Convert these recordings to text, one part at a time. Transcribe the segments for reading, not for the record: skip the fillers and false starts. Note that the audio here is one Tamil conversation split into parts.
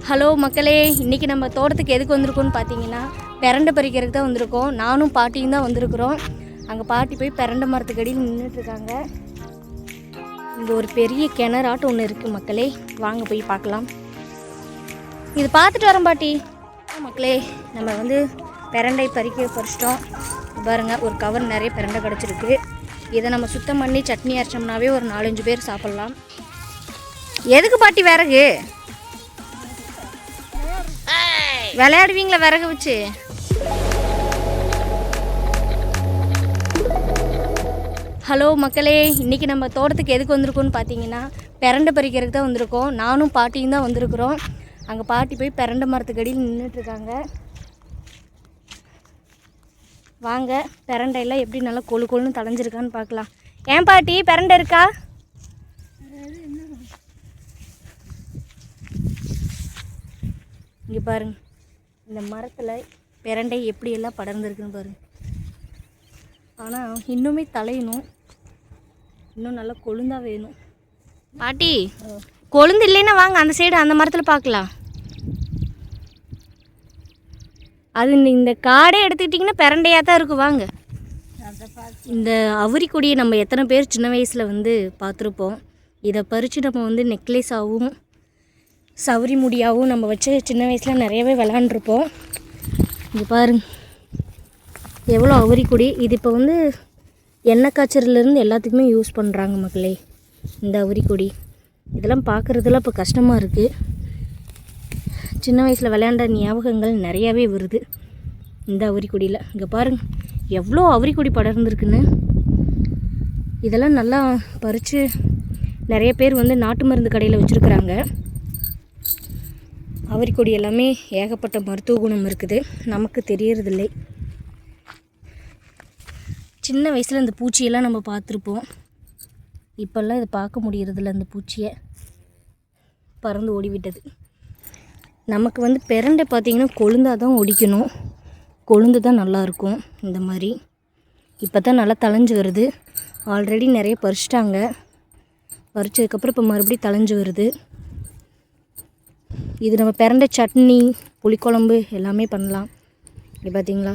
ஹலோ மக்களே, இன்றைக்கி நம்ம தோட்டத்துக்கு எதுக்கு வந்திருக்கோன்னு பார்த்தீங்கன்னா பெரண்டை பறிக்கிறதுக்கு தான் வந்திருக்கோம். நானும் பாட்டியும் தான் வந்திருக்கிறோம். அங்கே பாட்டி போய் பெரண்டை மரத்துக்கு அடியில் நின்றுட்டுருக்காங்க. இங்கே ஒரு பெரிய கிணறாட்டம் ஒன்று இருக்குது மக்களே, வாங்க போய் பார்க்கலாம். இது பார்த்துட்டு வரோம் பாட்டி. மக்களே, நம்ம பெரண்டை பறிச்சிட்டோம். பாருங்கள், ஒரு கவர் நிறைய பெரண்டை கிடச்சிருக்கு. இதை நம்ம சுத்தம் பண்ணி சட்னி அரைச்சோம்னாவே ஒரு 4-5 பேர் சாப்பிட்லாம். எதுக்கு பாட்டி விறகு விளையாடுவீங்களா விறகு வச்சு? ஹலோ மக்களே, இன்றைக்கி நம்ம தோட்டத்துக்கு எதுக்கு வந்திருக்கோன்னு பார்த்தீங்கன்னா பெரண்டை பறிக்கிறதுக்கு தான் வந்திருக்கோம். நானும் பாட்டியும் தான் வந்திருக்கிறோம். அங்கே பாட்டி போய் பெரண்டை மரத்துக்கு அடியில் நின்றுட்டுருக்காங்க. வாங்க, பெரண்டையெல்லாம் எப்படி நல்லா கொழுன்னு தளைஞ்சிருக்கான்னு பார்க்கலாம். ஏன் பாட்டி, பெரண்டை இருக்கா? இங்கே பாருங்க, இந்த மரத்தில் பெரண்டை எப்படியெல்லாம் படர்ந்துருக்குன்னு பாருங்கள். ஆனால் இன்னுமே தலையணும், இன்னும் நல்லா கொழுந்தாக வேணும். பாட்டி, கொழுந்து இல்லைன்னா வாங்க அந்த சைடு அந்த மரத்தில் பார்க்கலாம். அது இந்த காடே எடுத்துக்கிட்டிங்கன்னா பெரண்டையாக தான் இருக்கும். வாங்க. இந்த அவுரி கொடியை நம்ம எத்தனை பேர் சின்ன வயசில் பார்த்துருப்போம். இதை பறித்து நம்ம நெக்லஸாகவும் சவுரி முடியாகவும் நம்ம வச்சு சின்ன வயசில் நிறையவே விளாண்டுருப்போம். இங்கே பாருங்க, எவ்வளோ அவுரி கொடி. இது இப்போ எண்ணெய் காய்ச்சறதுலேருந்து எல்லாத்துக்குமே யூஸ் பண்ணுறாங்க மக்களே. இந்த அவுரி கொடி இதெல்லாம் பார்க்குறதுலாம் இப்போ கஷ்டமாக இருக்குது. சின்ன வயசில் விளையாண்ட ஞாபகங்கள் நிறையாவே வருது இந்த அவுரி கொடியில். இங்கே பாருங்க, எவ்வளோ அவுரி கொடி படர்ந்துருக்குன்னு. இதெல்லாம் நல்லா பறித்து நிறைய பேர் நாட்டு மருந்து கடையில் வச்சுருக்குறாங்க. அவுரி கொடி எல்லாமே ஏகப்பட்ட மருத்துவ குணம் இருக்குது, நமக்கு தெரியறதில்லை. சின்ன வயசில் இந்த பூச்சியெல்லாம் நம்ம பார்த்துருப்போம். இப்போல்லாம் இதை பார்க்க முடியறதில்ல. அந்த பூச்சியை பறந்து ஓடிவிட்டது. நமக்கு பெரண்டை பார்த்திங்கன்னா கொழுந்தாக தான் ஒடிக்கணும். கொழுந்து தான் நல்லாயிருக்கும். இந்த மாதிரி இப்போ தான் நல்லா தளைஞ்சு வருது. ஆல்ரெடி நிறைய பறிச்சிட்டாங்க. பறிச்சதுக்கப்புறம் இப்போ மறுபடியும் தளைஞ்சு வருது. இது நம்ம பெரண்டை சட்னி, புளிக்குழம்பு எல்லாமே பண்ணலாம். இது பார்த்திங்களா,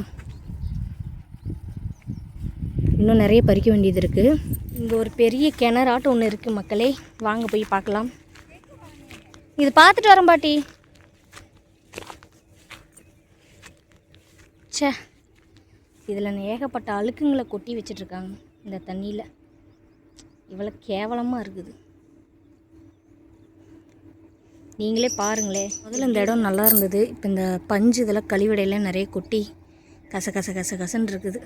இன்னும் நிறைய பறிக்க வேண்டியது இருக்குது. இங்கே ஒரு பெரிய கிணறாட்டம் ஒன்று இருக்குது மக்களே, வாங்க போய் பார்க்கலாம். இது பார்த்துட்டு வரோம் பாட்டி. சே, இதில் ஏகப்பட்ட அழுக்குங்களை கொட்டி வச்சிட்ருக்காங்க. இந்த தண்ணியில் இவ்வளோ கேவலமாக இருக்குது. நீங்களே பாருங்களேன். முதல்ல இந்த இடம் நல்லா இருந்தது. இப்போ இந்த பஞ்சு இதெல்லாம் கழிவடையெல்லாம் நிறைய கொட்டி கசன்னு இருக்குது.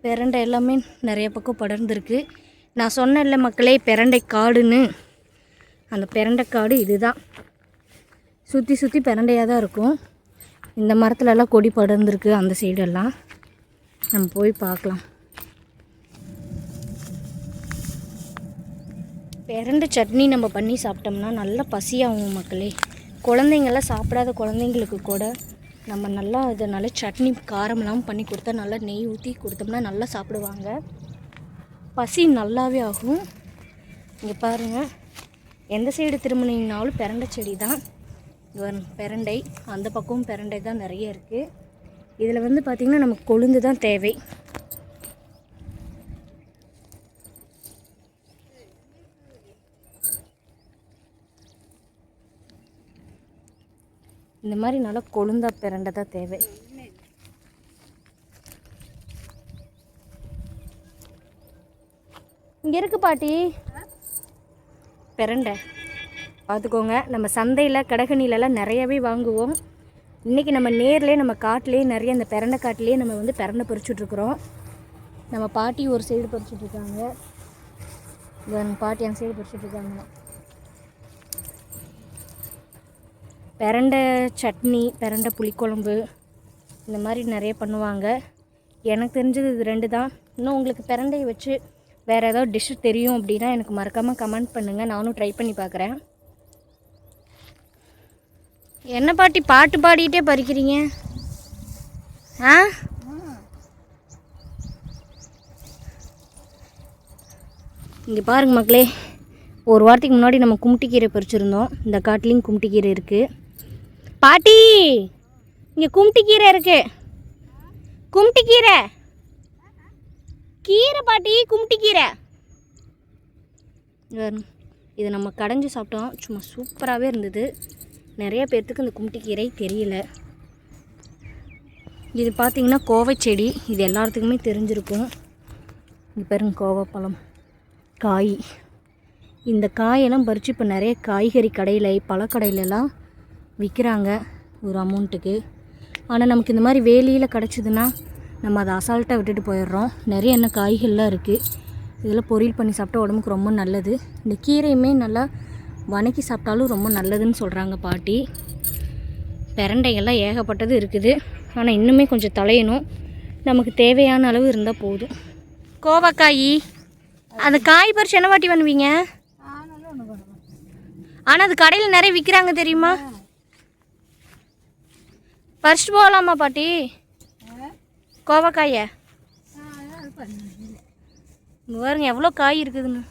பெரண்டை எல்லாமே நிறைய பக்கம் படர்ந்துருக்கு. நான் சொன்னேன்ல மக்களே, பெரண்டை காடுன்னு. அந்த பெரண்டை காடு இதுதான். சுற்றி பெரண்டையாக தான் இருக்கும். இந்த மரத்துலலாம் கொடி படர்ந்துருக்கு. அந்த சைடெல்லாம் நம்ம போய் பார்க்கலாம். பெரண்டை சட்னி நம்ம பண்ணி சாப்பிட்டோம்னா நல்லா பசியாகும் மக்களே. குழந்தைங்கள்லாம் சாப்பிடாத குழந்தைங்களுக்கு கூட நம்ம நல்லா இதை நல்லா சட்னி காரமெல்லாம் பண்ணி கொடுத்தா, நல்லா நெய் ஊற்றி கொடுத்தோம்னா நல்லா சாப்பிடுவாங்க. பசி நல்லாவே ஆகும். இங்கே பாருங்கள், எந்த சைடு திரும்பினீங்கனாலும் பெரண்டை செடி தான். பெரண்டை அந்த பக்கமும் பெரண்டை தான் நிறைய இருக்குது. இதில் பார்த்திங்கன்னா நமக்கு கொழுந்து தான் தேவை. இந்த மாதிரி நல்லா கொழுந்தா பெரண்டை தான் தேவை. இங்கே இருக்குது பாட்டி பெரண்டை, பார்த்துக்கோங்க. நம்ம சந்தையில் கடகணிலெல்லாம் நிறையாவே வாங்குவோம். இன்றைக்கி நம்ம நேர்லேயே நம்ம காட்டிலே நிறைய அந்த பெரண்டை காட்டிலே நம்ம பெரண்டை பறிச்சுட்ருக்குறோம். நம்ம பாட்டி ஒரு சைடு பறிச்சுட்ருக்காங்க. பாட்டி அந்த சைடு பறிச்சுட்ருக்காங்க. பெரண்டை சட்னி, பெரண்டை புளிக்குழம்பு இந்த மாதிரி நிறைய பண்ணுவாங்க. எனக்கு தெரிஞ்சது இது 2 தான். இன்னும் உங்களுக்கு பெரண்டையை வச்சு வேறு ஏதாவது டிஷ்ஷு தெரியும் அப்படின்னா எனக்கு மறக்காமல் கமெண்ட் பண்ணுங்கள். நானும் ட்ரை பண்ணி பார்க்குறேன். என்ன பாட்டி பாட்டு பாடிக்கிட்டே பறிக்கிறீங்க? இங்கே பாருங்க மக்களே, ஒரு வாரத்துக்கு முன்னாடி நம்ம கும்ட்டிக்கீரை பறிச்சிருந்தோம். இந்த காட்டிலையும் கும்ட்டிக்கீரை இருக்குது. பாட்டி, இங்கே கும்ட்டிக்கீரை இருக்குது. கும்ட்டிக்கீரை கீரை பாட்டி, கும்ட்டிக்கீரை. இதை நம்ம கடைஞ்சி சாப்பிட்டோம். சும்மா சூப்பராகவே இருந்தது. நிறைய பேர்த்துக்கு இந்த கும்ட்டிக்கீரை தெரியல. இது பார்த்திங்கன்னா கோவை செடி. இது எல்லாத்துக்குமே தெரிஞ்சிருக்கும். இங்கே பாருங்க, கோவைப்பழம் காய். இந்த காயெல்லாம் பறித்து இப்போ நிறைய காய்கறி கடையில், பழக்கடையிலலாம் விற்கிறாங்க ஒரு அமௌண்ட்டுக்கு. ஆனால் நமக்கு இந்த மாதிரி வேலியில் கிடச்சிதுன்னா நம்ம அதை அசால்ட்டாக விட்டுட்டு போயிடுறோம். நிறைய என்ன காய்கள்லாம் இருக்குது. இதில் பொரியல் பண்ணி சாப்பிட்டா உடம்புக்கு ரொம்ப நல்லது. இந்த கீரையுமே நல்லா வணக்கி சாப்பிட்டாலும் ரொம்ப நல்லதுன்னு சொல்கிறாங்க பாட்டி. பிரண்டைகள்லாம் ஏகப்பட்டது இருக்குது. ஆனால் இன்னுமே கொஞ்சம் தலையணும். நமக்கு தேவையான அளவு இருந்தால் போதும். கோவக்காய், அந்த காய் பறிச்சு என்ன பாட்டி பண்ணுவீங்க? ஆனால் அது கடையில் நிறைய விற்கிறாங்க தெரியுமா? பறிச்சுட்டு போகலாமா பாட்டி கோவக்காயை? பாருங்க எவ்வளோ காய் இருக்குதுன்னு.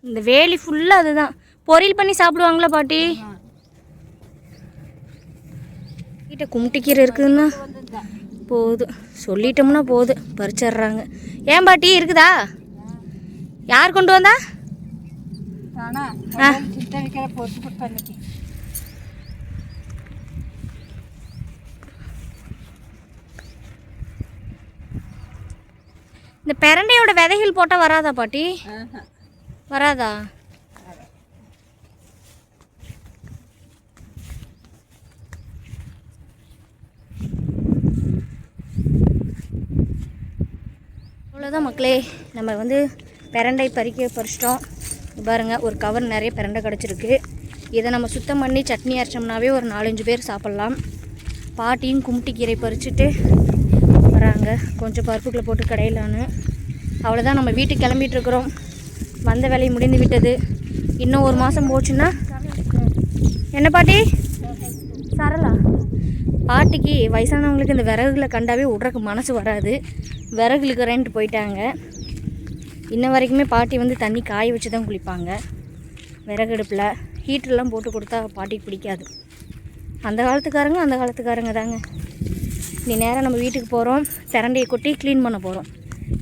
இந்த வேலி ஃபுல்லாக அதுதான். பொரியல் பண்ணி சாப்பிடுவாங்களா பாட்டி? கிட்ட கும்ட்டிக்கீரை இருக்குதுன்னா போதும், சொல்லிட்டோம்னா போதும், பறிச்சிட்றாங்க. ஏன் பாட்டி இருக்குதா? யார் கொண்டு வந்தா? இந்த பிரண்டையோட விதைகள் போட்டால் வராதா பாட்டி? வராதா? அவ்வளோதான் மக்களே, நம்ம வந்து பிரண்டை பறிச்சிட்டோம். பாருங்கள், ஒரு கவர் நிறைய பிரண்டை கிடச்சிருக்கு. இதை நம்ம சுத்தம் பண்ணி சட்னி அரைச்சோம்னாவே ஒரு 4-5 பேர் சாப்பிட்லாம். பாட்டியும் கும்ட்டிக்கீரை பறிச்சுட்டு வராங்க. கொஞ்சம் பருப்புக்குள்ளே போட்டு கடையிலான்னு. அவ்வளோதான், நம்ம வீட்டுக்கு கிளம்பிட்டுருக்குறோம். வந்த வேலையை முடிந்து விட்டது. இன்னும் 1 மாதம் போச்சுன்னா என்ன பாட்டி? சரலா பாட்டிக்கு வயசானவங்களுக்கு இந்த விறகுகளை கண்டாவே விட்றக்கு மனசு வராது. விறகு இழுக்கிறேன்ட்டு போயிட்டாங்க. இன்ன வரைக்குமே பாட்டி வந்து தண்ணி காய வச்சு தான் குளிப்பாங்க. விறகு அடுப்பில் ஹீட்டர்லாம் போட்டு கொடுத்தா பாட்டிக்கு பிடிக்காது. அந்த காலத்துக்காரங்க தாங்க. நீ நேரம் நம்ம வீட்டுக்கு போகிறோம். பிரண்டையை கொட்டி க்ளீன் பண்ண போகிறோம்.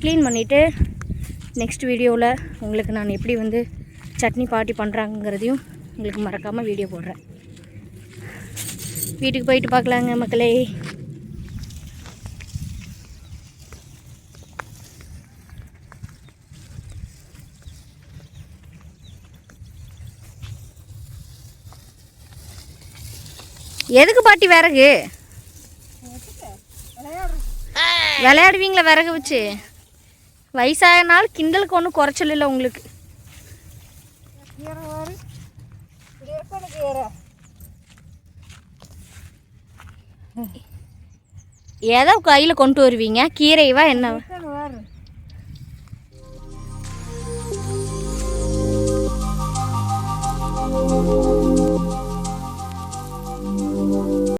க்ளீன் பண்ணிவிட்டு நெக்ஸ்ட் வீடியோவில் உங்களுக்கு நான் எப்படி வந்து சட்னி பாட்டி பண்ணுறாங்கிறதையும் உங்களுக்கு மறக்காமல் வீடியோ போடுறேன். வீட்டுக்கு போயிட்டு பார்க்கலாங்க மக்களே. எதுக்கு பாட்டி விறகு? விளையாடுவீங்களா விறகு வச்சு? வயசாகனாலும் கிண்டலுக்கு ஒன்றும் குறைச்சல் இல்லை உங்களுக்கு. ஏதோ கையில் கொண்டு வருவீங்க? கீரைவா என்ன?